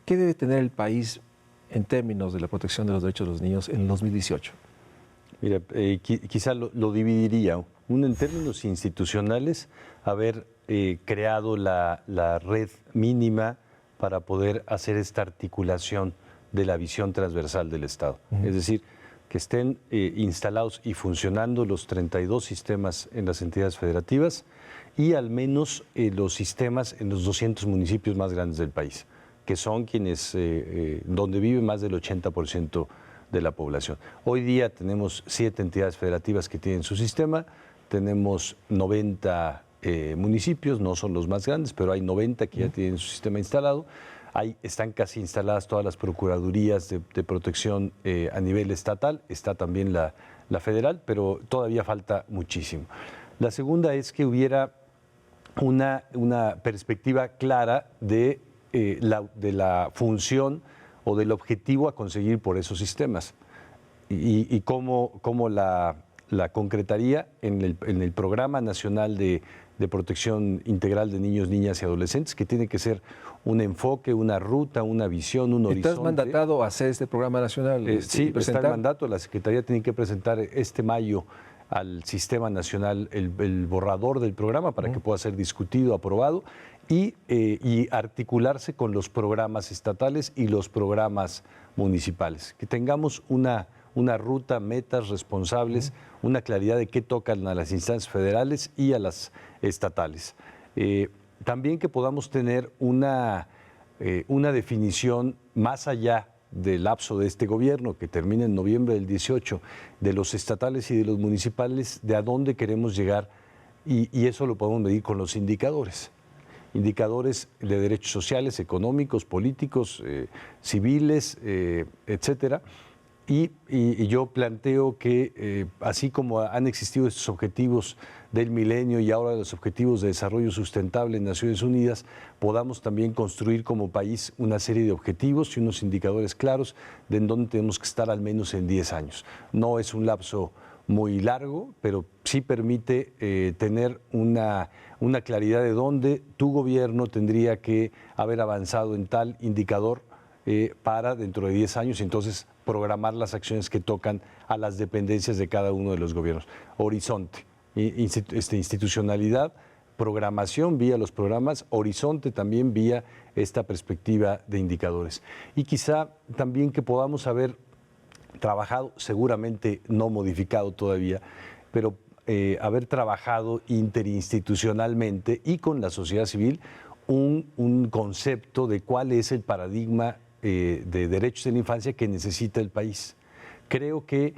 ¿Qué debe tener el país en términos de la protección de los derechos de los niños en el 2018? Mira, quizá lo dividiría. Uno, en términos institucionales, haber creado la red mínima para poder hacer esta articulación de la visión transversal del Estado. Es decir, que estén instalados y funcionando los 32 sistemas en las entidades federativas y al menos los sistemas en los 200 municipios más grandes del país, que son quienes, donde vive más del 80% de la población. Hoy día tenemos 7 entidades federativas que tienen su sistema, tenemos 90 municipios, no son los más grandes, pero hay 90 que ya tienen su sistema instalado. Ahí están casi instaladas todas las procuradurías de protección a nivel estatal, está también la federal, pero todavía falta muchísimo. La segunda es que hubiera una perspectiva clara de la función o del objetivo a conseguir por esos sistemas y cómo la concretaría en el Programa Nacional de Protección Integral de Niños, Niñas y Adolescentes, que tiene que ser un enfoque, una ruta, una visión, un horizonte. ¿Estás mandatado a hacer este programa nacional? Sí, está el mandato. La Secretaría tiene que presentar este mayo al Sistema Nacional el borrador del programa para que pueda ser discutido, aprobado y articularse con los programas estatales y los programas municipales. Que tengamos una ruta, metas responsables, una claridad de qué tocan a las instancias federales y a las estatales. También que podamos tener una definición más allá del lapso de este gobierno, que termina en noviembre del 18, de los estatales y de los municipales, de a dónde queremos llegar, y eso lo podemos medir con los indicadores de derechos sociales, económicos, políticos, civiles, etcétera. Y yo planteo que así como han existido estos objetivos del milenio y ahora los objetivos de desarrollo sustentable en Naciones Unidas, podamos también construir como país una serie de objetivos y unos indicadores claros de en dónde tenemos que estar al menos en 10 años. No es un lapso muy largo, pero sí permite tener una claridad de dónde tu gobierno tendría que haber avanzado en tal indicador para dentro de 10 años, y entonces programar las acciones que tocan a las dependencias de cada uno de los gobiernos. Horizonte, institucionalidad, programación vía los programas, horizonte también vía esta perspectiva de indicadores. Y quizá también que podamos haber trabajado, seguramente no modificado todavía, pero haber trabajado interinstitucionalmente y con la sociedad civil un concepto de cuál es el paradigma de derechos de la infancia que necesita el país. Creo que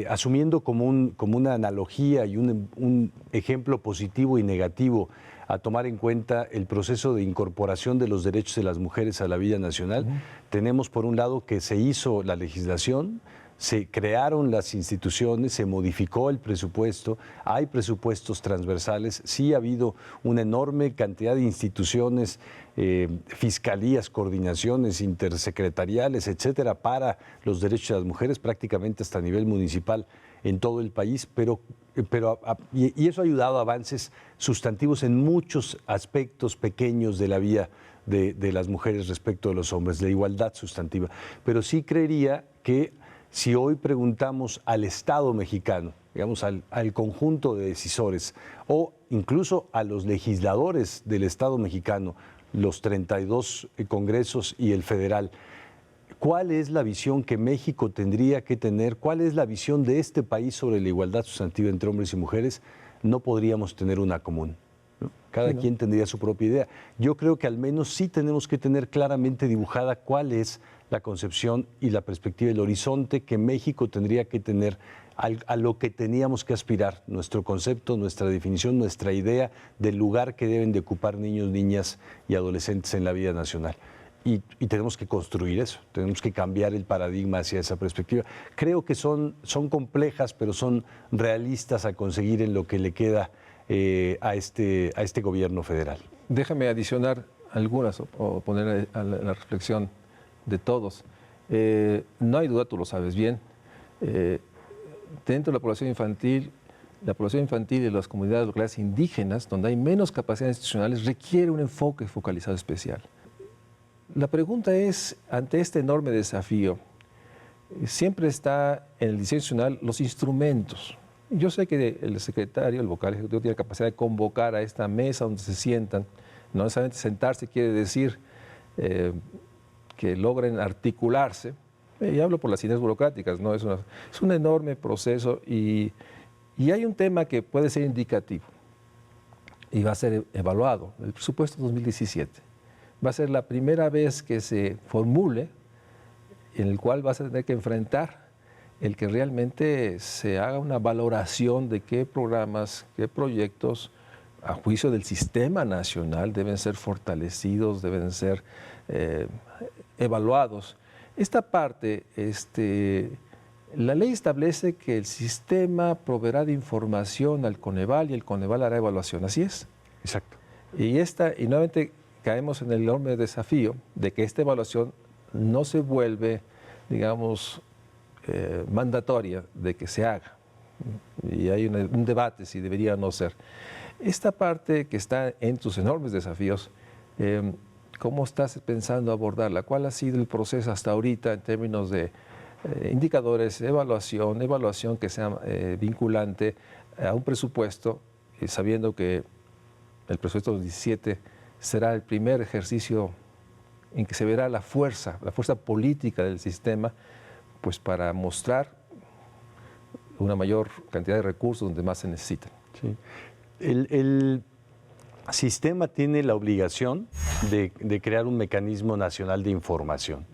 asumiendo como una analogía y un ejemplo positivo y negativo a tomar en cuenta el proceso de incorporación de los derechos de las mujeres a la vida nacional, tenemos por un lado que se hizo la legislación, se crearon las instituciones, se modificó el presupuesto, hay presupuestos transversales, sí ha habido una enorme cantidad de instituciones, fiscalías, coordinaciones intersecretariales, etcétera, para los derechos de las mujeres, prácticamente hasta a nivel municipal en todo el país, y eso ha ayudado a avances sustantivos en muchos aspectos pequeños de la vida de las mujeres respecto de los hombres, la igualdad sustantiva. Pero sí creería que si hoy preguntamos al Estado mexicano, digamos al conjunto de decisores o incluso a los legisladores del Estado mexicano, los 32 congresos y el federal, ¿cuál es la visión que México tendría que tener? ¿Cuál es la visión de este país sobre la igualdad sustantiva entre hombres y mujeres? No podríamos tener una común, ¿no? Cada quien tendría su propia idea. Yo creo que al menos sí tenemos que tener claramente dibujada cuál es la concepción y la perspectiva, el horizonte que México tendría que tener, a lo que teníamos que aspirar, nuestro concepto, nuestra definición, nuestra idea del lugar que deben de ocupar niños, niñas y adolescentes en la vida nacional. Y tenemos que construir eso, tenemos que cambiar el paradigma hacia esa perspectiva. Creo que son complejas, pero son realistas a conseguir en lo que le queda a este gobierno federal. Déjame adicionar algunas o poner a la reflexión de todos. No hay duda, tú lo sabes bien, dentro de la población infantil de las comunidades locales indígenas, donde hay menos capacidades institucionales, requiere un enfoque focalizado especial. La pregunta es, ante este enorme desafío, siempre está en el diseño nacional los instrumentos. Yo sé que el secretario, el vocal ejecutivo, tiene la capacidad de convocar a esta mesa donde se sientan. No necesariamente sentarse quiere decir que logren articularse. Y hablo por las ideas burocráticas, ¿no? Es un enorme proceso y hay un tema que puede ser indicativo y va a ser evaluado, el presupuesto 2017. Va a ser la primera vez que se formule, en el cual vas a tener que enfrentar el que realmente se haga una valoración de qué programas, qué proyectos, a juicio del sistema nacional, deben ser fortalecidos, deben ser evaluados. Esta parte, la ley establece que el sistema proveerá de información al Coneval y el Coneval hará evaluación, ¿así es? Exacto. Y nuevamente caemos en el enorme desafío de que esta evaluación no se vuelve, digamos, mandatoria de que se haga. Y hay un debate si debería o no ser. Esta parte que está en tus enormes desafíos, ¿cómo estás pensando abordarla? ¿Cuál ha sido el proceso hasta ahorita en términos de indicadores, evaluación que sea vinculante a un presupuesto, sabiendo que el presupuesto 2017 será el primer ejercicio en que se verá la fuerza política del sistema, pues para mostrar una mayor cantidad de recursos donde más se necesitan? Sí. El sistema tiene la obligación de crear un mecanismo nacional de información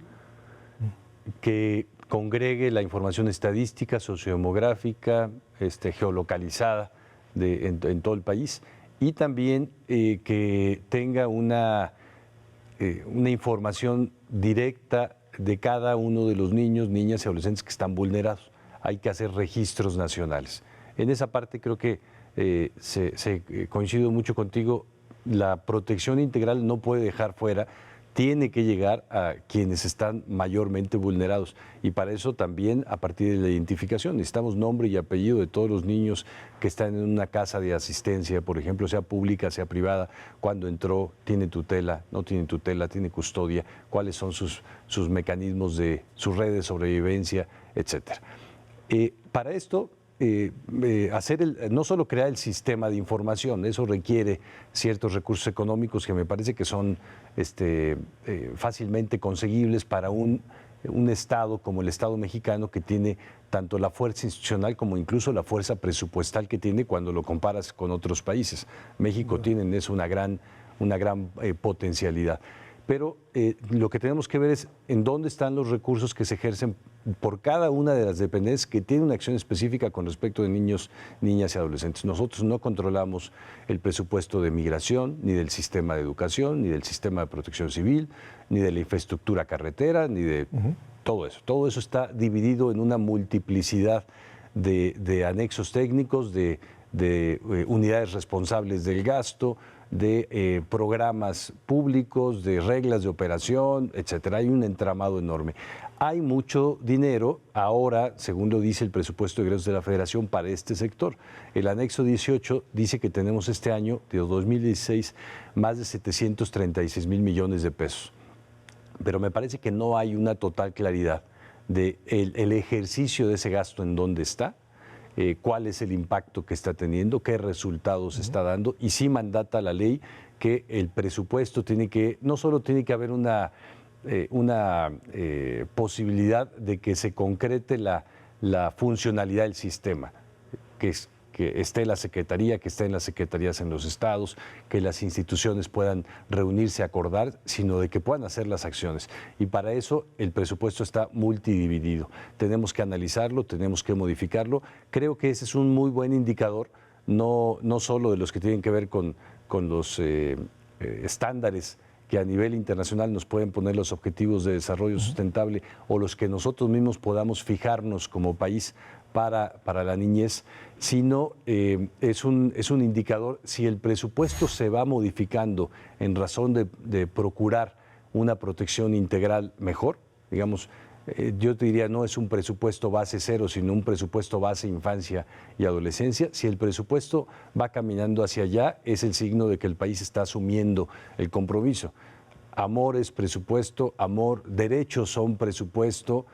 que congregue la información estadística, sociodemográfica, geolocalizada en todo el país y también que tenga una información directa de cada uno de los niños, niñas y adolescentes que están vulnerados. Hay que hacer registros nacionales. En esa parte creo que coincido mucho contigo, la protección integral no puede dejar fuera, tiene que llegar a quienes están mayormente vulnerados y para eso también a partir de la identificación necesitamos nombre y apellido de todos los niños que están en una casa de asistencia, por ejemplo, sea pública, sea privada, cuando entró, tiene tutela, no tiene tutela, tiene custodia, cuáles son sus mecanismos de sus redes de sobrevivencia, etcétera. Para esto no solo crear el sistema de información, eso requiere ciertos recursos económicos que me parece que son fácilmente conseguibles para un Estado como el Estado mexicano, que tiene tanto la fuerza institucional como incluso la fuerza presupuestal que tiene cuando lo comparas con otros países. México tiene en eso una gran potencialidad. Pero lo que tenemos que ver es en dónde están los recursos que se ejercen por cada una de las dependencias que tiene una acción específica con respecto de niños, niñas y adolescentes. Nosotros no controlamos el presupuesto de migración, ni del sistema de educación, ni del sistema de protección civil, ni de la infraestructura carretera, ni de todo eso. Todo eso está dividido en una multiplicidad de anexos técnicos, de unidades responsables del gasto, de programas públicos, de reglas de operación, etcétera. Hay un entramado enorme. Hay mucho dinero ahora, según lo dice el presupuesto de egresos de la Federación, para este sector. El anexo 18 dice que tenemos este año, de 2016, más de 736,000 millones de pesos. Pero me parece que no hay una total claridad de el ejercicio de ese gasto en dónde está, cuál es el impacto que está teniendo, qué resultados está dando, y sí mandata la ley que el presupuesto no solo tiene que haber una posibilidad de que se concrete la funcionalidad del sistema, que esté la Secretaría, que esté en las secretarías en los estados, que las instituciones puedan reunirse, acordar, sino de que puedan hacer las acciones. Y para eso el presupuesto está multidividido. Tenemos que analizarlo, tenemos que modificarlo. Creo que ese es un muy buen indicador, no solo de los que tienen que ver con los estándares que a nivel internacional nos pueden poner los objetivos de desarrollo sustentable o los que nosotros mismos podamos fijarnos como país para la niñez, sino es un indicador. Si el presupuesto se va modificando en razón de procurar una protección integral mejor, digamos, yo te diría, no es un presupuesto base cero, sino un presupuesto base infancia y adolescencia. Si el presupuesto va caminando hacia allá, es el signo de que el país está asumiendo el compromiso. Amor es presupuesto, amor, derechos son presupuesto,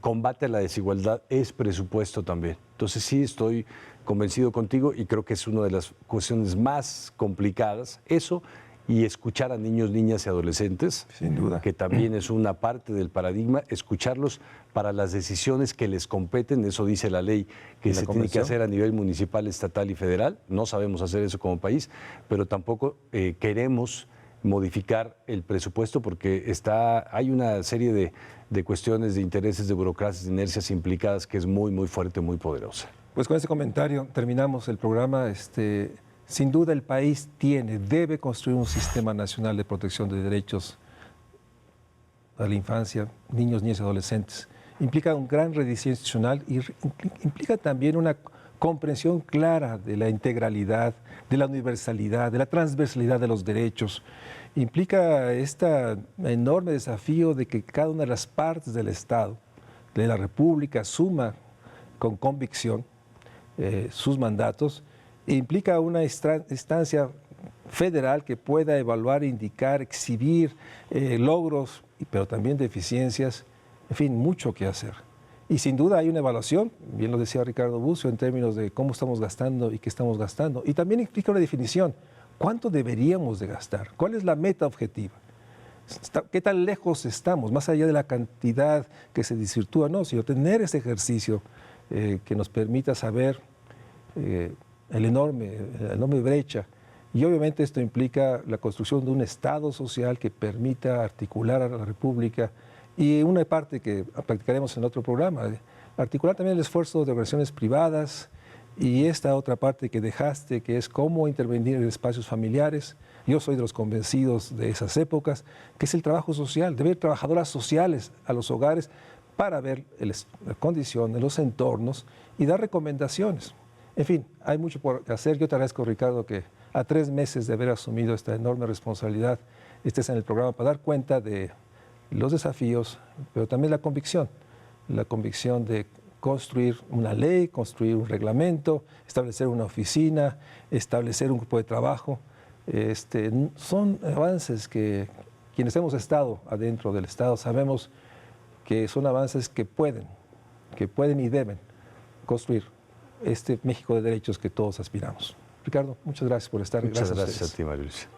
combate a la desigualdad es presupuesto también. Entonces sí estoy convencido contigo y creo que es una de las cuestiones más complicadas, eso, y escuchar a niños, niñas y adolescentes, Sin duda. que también es una parte del paradigma, escucharlos para las decisiones que les competen, eso dice la ley, que se tiene que hacer a nivel municipal, estatal y federal. No sabemos hacer eso como país, pero tampoco queremos modificar el presupuesto porque hay una serie de cuestiones, de intereses, de burocracias, de inercias implicadas que es muy, muy fuerte, muy poderosa. Pues con ese comentario terminamos el programa. Sin duda el país debe construir un sistema nacional de protección de derechos a la infancia, niños, niñas y adolescentes. Implica un gran rediseño institucional y implica también una comprensión clara de la integralidad, de la universalidad, de la transversalidad de los derechos. Implica este enorme desafío de que cada una de las partes del Estado, de la República, asuma con convicción sus mandatos. Implica una instancia federal que pueda evaluar, indicar, exhibir logros, pero también deficiencias, en fin, mucho que hacer. Y sin duda hay una evaluación, bien lo decía Ricardo Bucio, en términos de cómo estamos gastando y qué estamos gastando. Y también implica una definición, ¿cuánto deberíamos de gastar? ¿Cuál es la meta objetiva? ¿Qué tan lejos estamos? Más allá de la cantidad que se desvirtúa, no, sino tener ese ejercicio que nos permita saber la enorme brecha. Y obviamente esto implica la construcción de un Estado social que permita articular a la República y una parte que practicaremos en otro programa, articular también el esfuerzo de organizaciones privadas y esta otra parte que dejaste, que es cómo intervenir en espacios familiares. Yo soy de los convencidos de esas épocas, que es el trabajo social, de ver trabajadoras sociales a los hogares para ver la condición de los entornos y dar recomendaciones. En fin, hay mucho por hacer. Yo te agradezco, Ricardo, que a 3 meses de haber asumido esta enorme responsabilidad estés en el programa para dar cuenta de los desafíos, pero también la convicción de construir una ley, construir un reglamento, establecer una oficina, establecer un grupo de trabajo. Son avances que quienes hemos estado adentro del Estado sabemos que son avances que pueden y deben construir este México de derechos que todos aspiramos. Ricardo, muchas gracias por estar. Muchas gracias a ustedes. a ti, María Luisa.